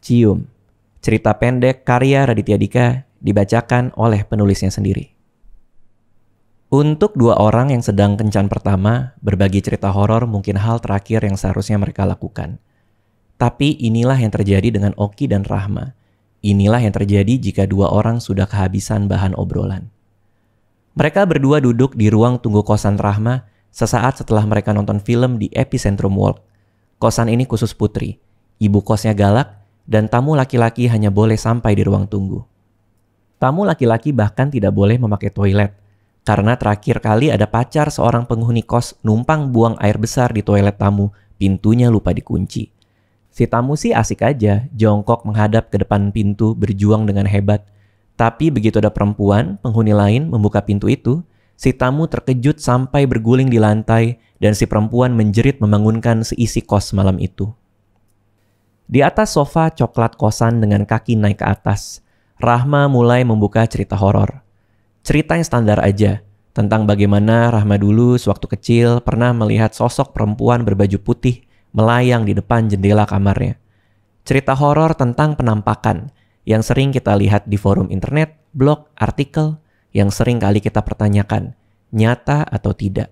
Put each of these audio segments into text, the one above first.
Cium, cerita pendek karya Raditya Dika dibacakan oleh penulisnya sendiri. Untuk dua orang yang sedang kencan pertama, berbagi cerita horor mungkin hal terakhir yang seharusnya mereka lakukan. Tapi inilah yang terjadi dengan Oki dan Rahma. Inilah yang terjadi jika dua orang sudah kehabisan bahan obrolan. Mereka berdua duduk di ruang tunggu kosan Rahma sesaat setelah mereka nonton film di Epicentrum Walk. Kosan ini khusus putri, ibu kosnya galak, dan tamu laki-laki hanya boleh sampai di ruang tunggu. Tamu laki-laki bahkan tidak boleh memakai toilet, karena terakhir kali ada pacar seorang penghuni kos numpang buang air besar di toilet tamu, pintunya lupa dikunci. Si tamu sih asik aja, jongkok menghadap ke depan pintu berjuang dengan hebat. Tapi begitu ada perempuan, penghuni lain membuka pintu itu, si tamu terkejut sampai berguling di lantai dan si perempuan menjerit membangunkan seisi kos malam itu. Di atas sofa coklat kosan dengan kaki naik ke atas, Rahma mulai membuka cerita horor. Cerita yang standar aja, tentang bagaimana Rahma dulu sewaktu kecil pernah melihat sosok perempuan berbaju putih melayang di depan jendela kamarnya. Cerita horor tentang penampakan yang sering kita lihat di forum internet, blog, artikel, yang sering kali kita pertanyakan, nyata atau tidak.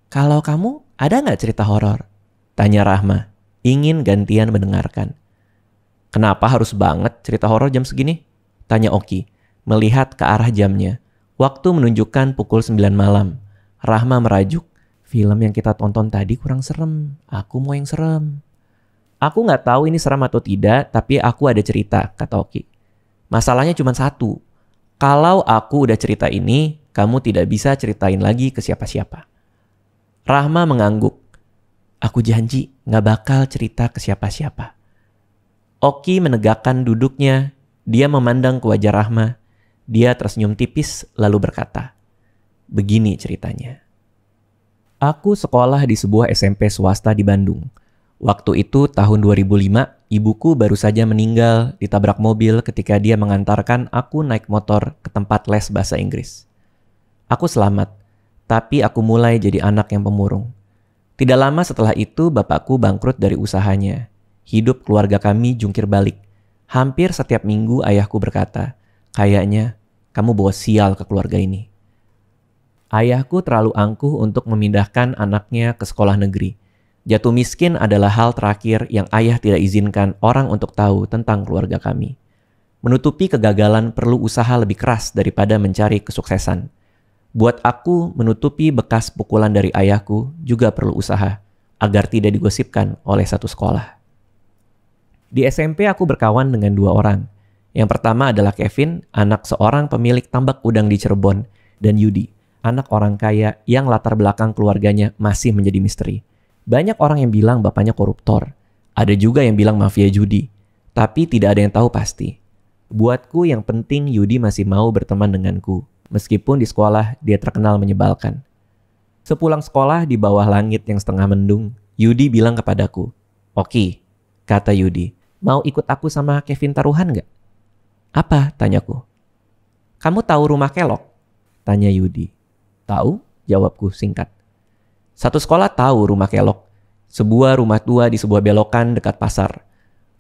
Kalau kamu, ada nggak cerita horor? Tanya Rahma, ingin gantian mendengarkan. Kenapa harus banget cerita horor jam segini? Tanya Oki, melihat ke arah jamnya. Waktu menunjukkan pukul 9 malam. Rahma merajuk. Film yang kita tonton tadi kurang serem. Aku mau yang serem. Aku nggak tahu ini serem atau tidak, tapi aku ada cerita, kata Oki. Masalahnya cuma satu. Kalau aku udah cerita ini, kamu tidak bisa ceritain lagi ke siapa-siapa. Rahma mengangguk. Aku janji nggak bakal cerita ke siapa-siapa. Oki menegakkan duduknya. Dia memandang ke wajah Rahma. Dia tersenyum tipis lalu berkata, begini ceritanya. Aku sekolah di sebuah SMP swasta di Bandung. Waktu itu tahun 2005, ibuku baru saja meninggal ditabrak mobil ketika dia mengantarkan aku naik motor ke tempat les bahasa Inggris. Aku selamat, tapi aku mulai jadi anak yang pemurung. Tidak lama setelah itu bapakku bangkrut dari usahanya. Hidup keluarga kami jungkir balik. Hampir setiap minggu ayahku berkata, kayaknya kamu bawa sial ke keluarga ini. Ayahku terlalu angkuh untuk memindahkan anaknya ke sekolah negeri. Jatuh miskin adalah hal terakhir yang ayah tidak izinkan orang untuk tahu tentang keluarga kami. Menutupi kegagalan perlu usaha lebih keras daripada mencari kesuksesan. Buat aku, menutupi bekas pukulan dari ayahku juga perlu usaha, agar tidak digosipkan oleh satu sekolah. Di SMP aku berkawan dengan dua orang. Yang pertama adalah Kevin, anak seorang pemilik tambak udang di Cirebon, dan Yudi, anak orang kaya yang latar belakang keluarganya masih menjadi misteri. Banyak orang yang bilang bapaknya koruptor. Ada juga yang bilang mafia judi. Tapi tidak ada yang tahu pasti. Buatku yang penting Yudi masih mau berteman denganku. Meskipun di sekolah dia terkenal menyebalkan. Sepulang sekolah di bawah langit yang setengah mendung, Yudi bilang kepadaku, Oki, kata Yudi, mau ikut aku sama Kevin taruhan gak? Apa? Tanyaku. Kamu tahu rumah Kelok? Tanya Yudi. Tahu? Jawabku singkat. Satu sekolah tahu rumah Kelok. Sebuah rumah tua di sebuah belokan dekat pasar.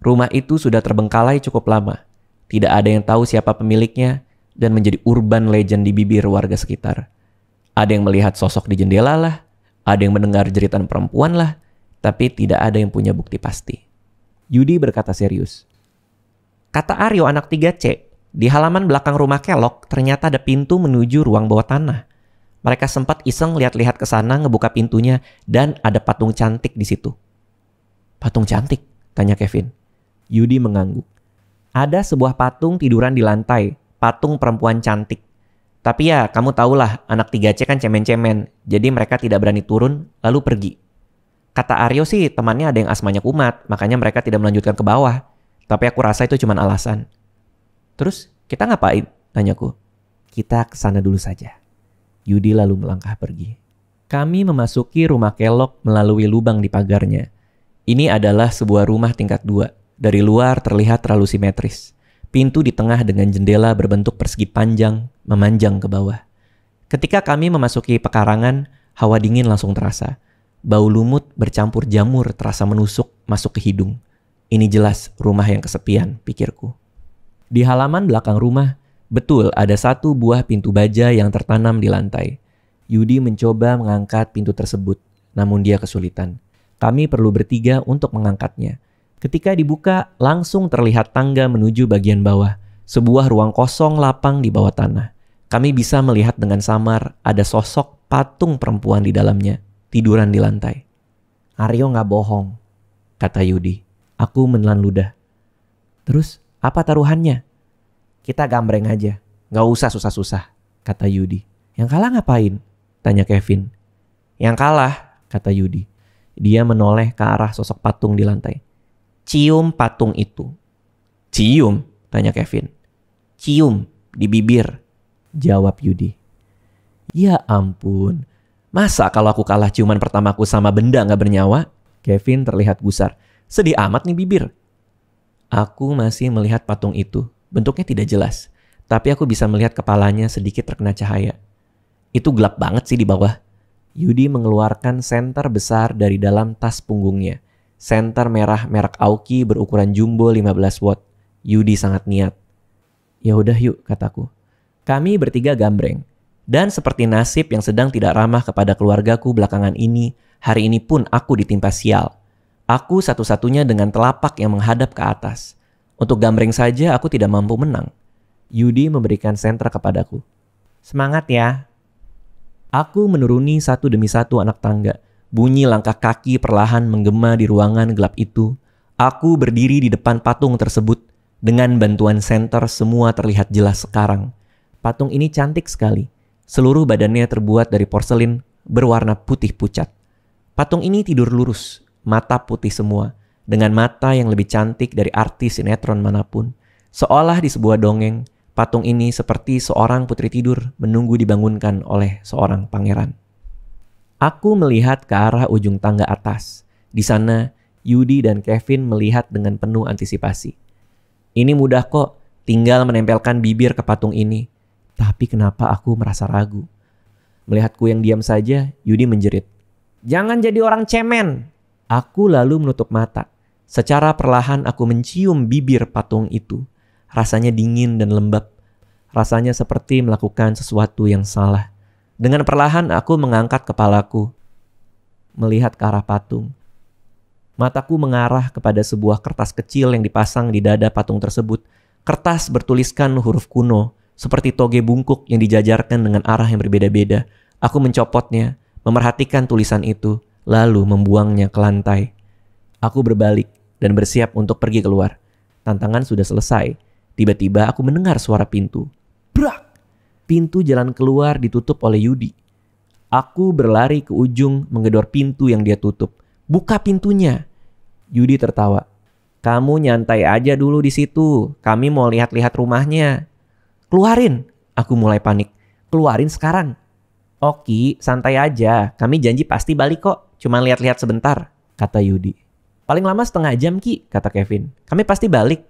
Rumah itu sudah terbengkalai cukup lama. Tidak ada yang tahu siapa pemiliknya dan menjadi urban legend di bibir warga sekitar. Ada yang melihat sosok di jendela lah, ada yang mendengar jeritan perempuan lah, tapi tidak ada yang punya bukti pasti. Yudi berkata serius. Kata Aryo anak 3C, di halaman belakang rumah Kelok ternyata ada pintu menuju ruang bawah tanah. Mereka sempat iseng lihat-lihat ke sana ngebuka pintunya dan ada patung cantik di situ. Patung cantik? Tanya Kevin. Yudi mengangguk. Ada sebuah patung tiduran di lantai, patung perempuan cantik. Tapi ya kamu tahulah anak 3C kan cemen-cemen, jadi mereka tidak berani turun lalu pergi. Kata Aryo sih temannya ada yang asmanya kumat, makanya mereka tidak melanjutkan ke bawah. Tapi aku rasa itu cuma alasan. Terus kita ngapain? Tanyaku. Kita ke sana dulu saja. Yudi lalu melangkah pergi. Kami memasuki rumah Kelok melalui lubang di pagarnya. Ini adalah sebuah rumah tingkat 2. Dari luar terlihat terlalu simetris. Pintu di tengah dengan jendela berbentuk persegi panjang memanjang ke bawah. Ketika kami memasuki pekarangan, hawa dingin langsung terasa. Bau lumut bercampur jamur terasa menusuk masuk ke hidung. Ini jelas rumah yang kesepian, pikirku. Di halaman belakang rumah, betul ada satu buah pintu baja yang tertanam di lantai. Yudi mencoba mengangkat pintu tersebut, namun dia kesulitan. Kami perlu bertiga untuk mengangkatnya. Ketika dibuka, langsung terlihat tangga menuju bagian bawah. Sebuah ruang kosong lapang di bawah tanah. Kami bisa melihat dengan samar ada sosok patung perempuan di dalamnya, tiduran di lantai. Aryo nggak bohong, kata Yudi. Aku menelan ludah. Terus apa taruhannya? Kita gambreng aja, nggak usah susah-susah, kata Yudi. Yang kalah ngapain? Tanya Kevin. Yang kalah, kata Yudi. Dia menoleh ke arah sosok patung di lantai. Cium patung itu. Cium? Tanya Kevin. Cium di bibir, jawab Yudi. Ya ampun, masa kalau aku kalah ciuman pertamaku sama benda gak bernyawa? Kevin terlihat gusar. Sedih amat nih bibir. Aku masih melihat patung itu. Bentuknya tidak jelas, tapi aku bisa melihat kepalanya sedikit terkena cahaya. Itu gelap banget sih di bawah. Yudi mengeluarkan senter besar dari dalam tas punggungnya. Senter merah merek Aoki berukuran jumbo 15 watt. Yudi sangat niat. Ya udah yuk, kataku. Kami bertiga gambreng. Dan seperti nasib yang sedang tidak ramah kepada keluargaku belakangan ini, hari ini pun aku ditimpa sial. Aku satu-satunya dengan telapak yang menghadap ke atas. Untuk gambreng saja aku tidak mampu menang. Yudi memberikan senter kepadaku. Semangat ya. Aku menuruni satu demi satu anak tangga. Bunyi langkah kaki perlahan menggema di ruangan gelap itu. Aku berdiri di depan patung tersebut. Dengan bantuan senter semua terlihat jelas sekarang. Patung ini cantik sekali. Seluruh badannya terbuat dari porselin berwarna putih pucat. Patung ini tidur lurus, mata putih semua. Dengan mata yang lebih cantik dari artis sinetron manapun. Seolah di sebuah dongeng, patung ini seperti seorang putri tidur menunggu dibangunkan oleh seorang pangeran. Aku melihat ke arah ujung tangga atas. Di sana, Yudi dan Kevin melihat dengan penuh antisipasi. Ini mudah kok, tinggal menempelkan bibir ke patung ini. Tapi kenapa aku merasa ragu? Melihatku yang diam saja, Yudi menjerit. Jangan jadi orang cemen. Aku lalu menutup mata. Secara perlahan aku mencium bibir patung itu. Rasanya dingin dan lembab. Rasanya seperti melakukan sesuatu yang salah. Dengan perlahan aku mengangkat kepalaku. Melihat ke arah patung. Mataku mengarah kepada sebuah kertas kecil yang dipasang di dada patung tersebut. Kertas bertuliskan huruf kuno, seperti toge bungkuk yang dijajarkan dengan arah yang berbeda-beda. Aku mencopotnya, memerhatikan tulisan itu, lalu membuangnya ke lantai. Aku berbalik dan bersiap untuk pergi keluar. Tantangan sudah selesai. Tiba-tiba aku mendengar suara pintu. Brak! Pintu jalan keluar ditutup oleh Yudi. Aku berlari ke ujung menggedor pintu yang dia tutup. Buka pintunya. Yudi tertawa. Kamu nyantai aja dulu di situ. Kami mau lihat-lihat rumahnya. Keluarin. Aku mulai panik. Keluarin sekarang. Oki, santai aja. Kami janji pasti balik kok. Cuma lihat-lihat sebentar, kata Yudi. Paling lama setengah jam Ki, kata Kevin. Kami pasti balik.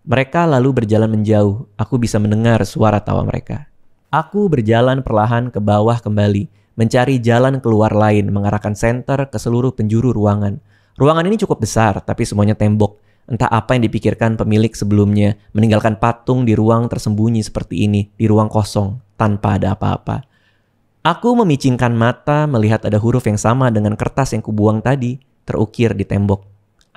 Mereka lalu berjalan menjauh. Aku bisa mendengar suara tawa mereka. Aku berjalan perlahan ke bawah kembali. Mencari jalan keluar lain, mengarahkan senter ke seluruh penjuru ruangan. Ruangan ini cukup besar, tapi semuanya tembok. Entah apa yang dipikirkan pemilik sebelumnya, meninggalkan patung di ruang tersembunyi seperti ini, di ruang kosong, tanpa ada apa-apa. Aku memicingkan mata melihat ada huruf yang sama dengan kertas yang kubuang tadi, terukir di tembok.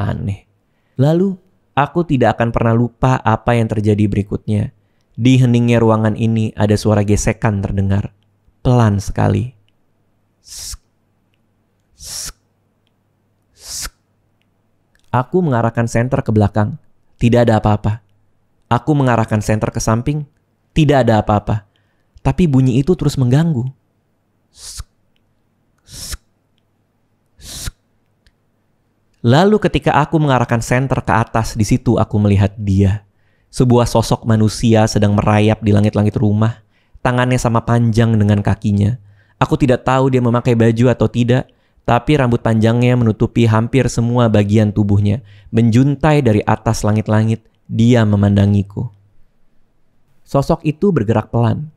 Aneh. Lalu, aku tidak akan pernah lupa apa yang terjadi berikutnya. Di heningnya ruangan ini ada suara gesekan terdengar. Pelan sekali. Sk, sk, sk. Aku mengarahkan senter ke belakang. Tidak ada apa-apa. Aku mengarahkan senter ke samping. Tidak ada apa-apa. Tapi bunyi itu terus mengganggu. Sk, sk, sk. Lalu ketika aku mengarahkan senter ke atas, di situ aku melihat dia. Sebuah sosok manusia sedang merayap di langit-langit rumah. Tangannya sama panjang dengan kakinya. Aku tidak tahu dia memakai baju atau tidak, tapi rambut panjangnya menutupi hampir semua bagian tubuhnya. Menjuntai dari atas langit-langit, dia memandangiku. Sosok itu bergerak pelan.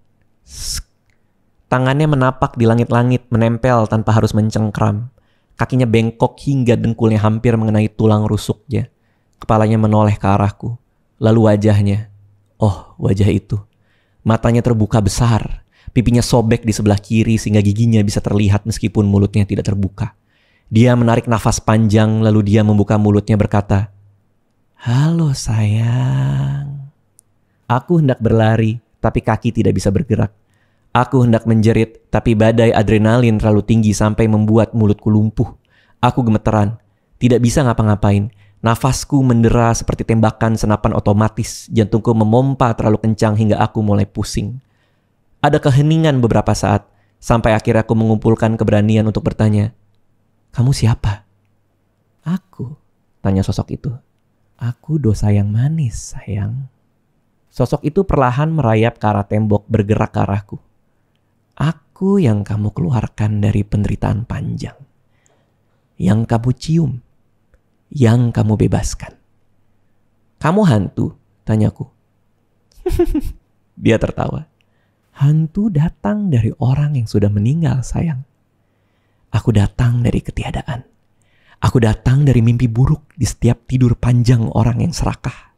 Tangannya menapak di langit-langit, menempel tanpa harus mencengkram. Kakinya bengkok hingga dengkulnya hampir mengenai tulang rusuknya. Kepalanya menoleh ke arahku. Lalu wajahnya. Oh, wajah itu. Matanya terbuka besar. Pipinya sobek di sebelah kiri sehingga giginya bisa terlihat meskipun mulutnya tidak terbuka. Dia menarik nafas panjang lalu dia membuka mulutnya berkata, "Halo sayang." Aku hendak berlari, tapi kaki tidak bisa bergerak. Aku hendak menjerit, tapi badai adrenalin terlalu tinggi sampai membuat mulutku lumpuh. Aku gemeteran, tidak bisa ngapa-ngapain. Nafasku mendera seperti tembakan senapan otomatis. Jantungku memompa terlalu kencang hingga aku mulai pusing. Ada keheningan beberapa saat, sampai akhirnya aku mengumpulkan keberanian untuk bertanya, "Kamu siapa?" "Aku," tanya sosok itu. "Aku dosa yang manis, sayang." Sosok itu perlahan merayap ke arah tembok bergerak ke arahku. "Aku yang kamu keluarkan dari penderitaan panjang. Yang kamu cium. Yang kamu bebaskan." "Kamu hantu?" tanyaku. Dia tertawa. "Hantu datang dari orang yang sudah meninggal, sayang. Aku datang dari ketiadaan. Aku datang dari mimpi buruk di setiap tidur panjang orang yang serakah."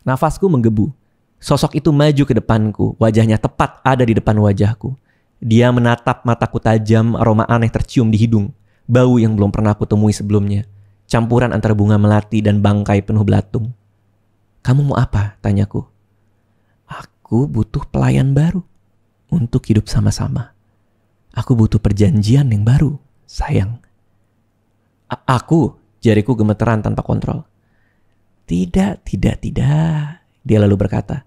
Nafasku menggebu. Sosok itu maju ke depanku. Wajahnya tepat ada di depan wajahku. Dia menatap mataku tajam, aroma aneh tercium di hidung. Bau yang belum pernah aku temui sebelumnya. Campuran antara bunga melati dan bangkai penuh belatung. "Kamu mau apa?" tanyaku. "Aku butuh pelayan baru untuk hidup sama-sama. Aku butuh perjanjian yang baru, sayang." Aku, jariku gemeteran tanpa kontrol. Tidak. Dia lalu berkata,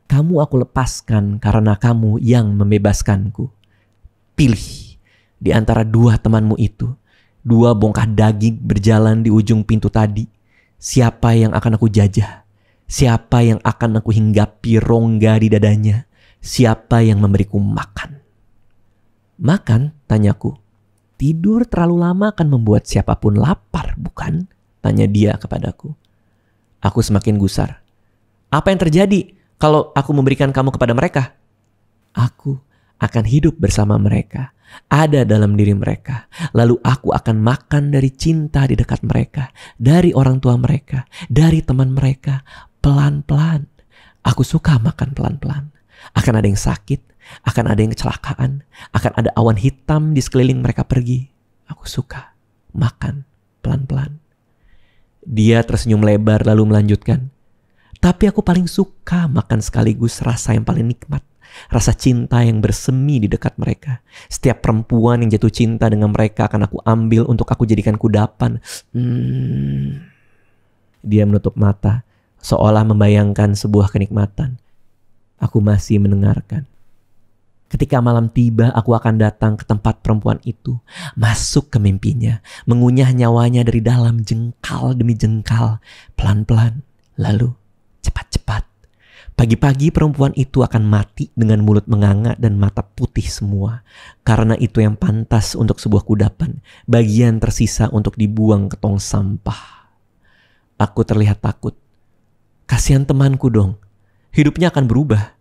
"Kamu aku lepaskan karena kamu yang membebaskanku. Pilih di antara dua temanmu itu, dua bongkah daging berjalan di ujung pintu tadi. Siapa yang akan aku jajah? Siapa yang akan aku hinggapi rongga di dadanya? Siapa yang memberiku makan?" "Makan?" tanyaku. "Tidur terlalu lama akan membuat siapapun lapar, bukan?" tanya dia kepadaku. Aku semakin gusar. "Apa yang terjadi kalau aku memberikan kamu kepada mereka?" "Aku akan hidup bersama mereka, ada dalam diri mereka. Lalu aku akan makan dari cinta di dekat mereka, dari orang tua mereka, dari teman mereka, pelan-pelan. Aku suka makan pelan-pelan. Akan ada yang sakit, akan ada yang kecelakaan, akan ada awan hitam di sekeliling mereka pergi. Aku suka makan pelan-pelan." Dia tersenyum lebar lalu melanjutkan, "Tapi aku paling suka makan sekaligus rasa yang paling nikmat. Rasa cinta yang bersemi di dekat mereka. Setiap perempuan yang jatuh cinta dengan mereka akan aku ambil untuk aku jadikan kudapan." Dia menutup mata, seolah membayangkan sebuah kenikmatan. Aku masih mendengarkan. "Ketika malam tiba, aku akan datang ke tempat perempuan itu, masuk ke mimpinya, mengunyah nyawanya dari dalam jengkal demi jengkal, pelan-pelan, lalu cepat-cepat. Pagi-pagi perempuan itu akan mati dengan mulut menganga dan mata putih semua. Karena itu yang pantas untuk sebuah kudapan, bagian tersisa untuk dibuang ke tong sampah." Aku terlihat takut. "Kasihan temanku dong, hidupnya akan berubah."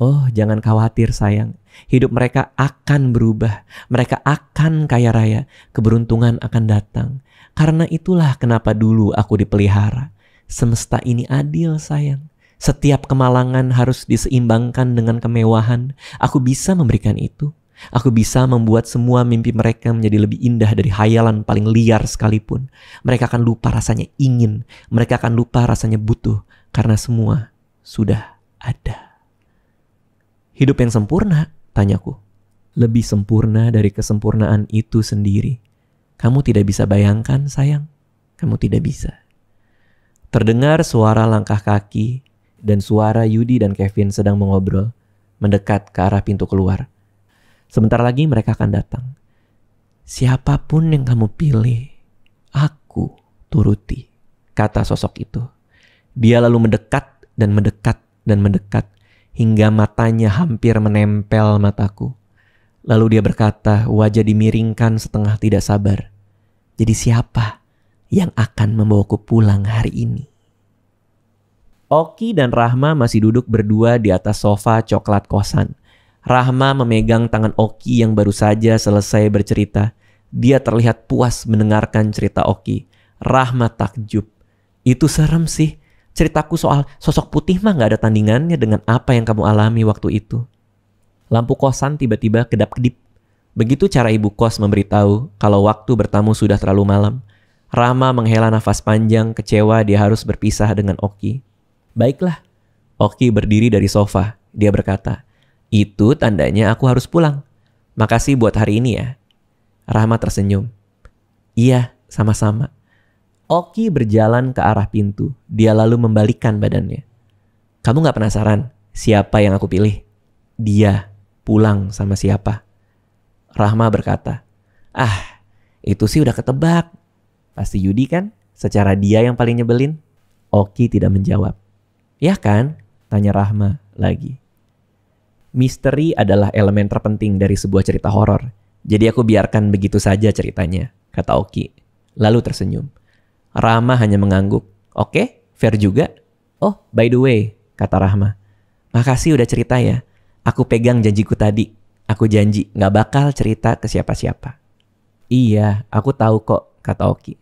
"Oh, jangan khawatir sayang. Hidup mereka akan berubah. Mereka akan kaya raya. Keberuntungan akan datang. Karena itulah kenapa dulu aku dipelihara. Semesta ini adil sayang. Setiap kemalangan harus diseimbangkan dengan kemewahan. Aku bisa memberikan itu. Aku bisa membuat semua mimpi mereka menjadi lebih indah dari hayalan paling liar sekalipun. Mereka akan lupa rasanya ingin. Mereka akan lupa rasanya butuh. Karena semua sudah ada." "Hidup yang sempurna?" tanyaku. "Lebih sempurna dari kesempurnaan itu sendiri. Kamu tidak bisa bayangkan, sayang. Kamu tidak bisa." Terdengar suara langkah kaki dan suara Yudi dan Kevin sedang mengobrol, mendekat ke arah pintu keluar. Sebentar lagi mereka akan datang. "Siapapun yang kamu pilih, aku turuti," kata sosok itu. Dia lalu mendekat dan mendekat dan mendekat, hingga matanya hampir menempel mataku. Lalu dia berkata, wajah dimiringkan setengah tidak sabar, "Jadi siapa yang akan membawaku pulang hari ini?" Oki dan Rahma masih duduk berdua di atas sofa coklat kosan. Rahma memegang tangan Oki yang baru saja selesai bercerita. Dia terlihat puas mendengarkan cerita Oki. Rahma takjub. Itu serem sih. Ceritaku soal sosok putih mah gak ada tandingannya dengan apa yang kamu alami waktu itu. Lampu kosan tiba-tiba kedap-kedip. Begitu cara ibu kos memberitahu kalau waktu bertamu sudah terlalu malam, Rama menghela nafas panjang, kecewa dia harus berpisah dengan Oki. Baiklah, Oki berdiri dari sofa. Dia berkata, itu tandanya aku harus pulang. Makasih buat hari ini ya. Rahma tersenyum. Iya, sama-sama. Oki berjalan ke arah pintu. Dia lalu membalikkan badannya. Kamu gak penasaran siapa yang aku pilih? Dia pulang sama siapa? Rahma berkata, itu sih udah ketebak. Pasti Yudi kan? Secara dia yang paling nyebelin. Oki tidak menjawab. Ya kan? Tanya Rahma lagi. Misteri adalah elemen terpenting dari sebuah cerita horor. Jadi aku biarkan begitu saja ceritanya, kata Oki. Lalu tersenyum. Rahma hanya mengangguk. Oke, fair juga. Oh, by the way, kata Rahma. Makasih udah cerita ya. Aku pegang janjiku tadi. Aku janji gak bakal cerita ke siapa-siapa. Iya, aku tahu kok, kata Oki.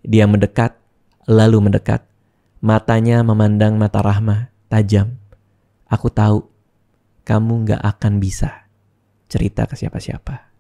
Dia mendekat, lalu mendekat. Matanya memandang mata Rahma, tajam. Aku tahu, kamu gak akan bisa cerita ke siapa-siapa.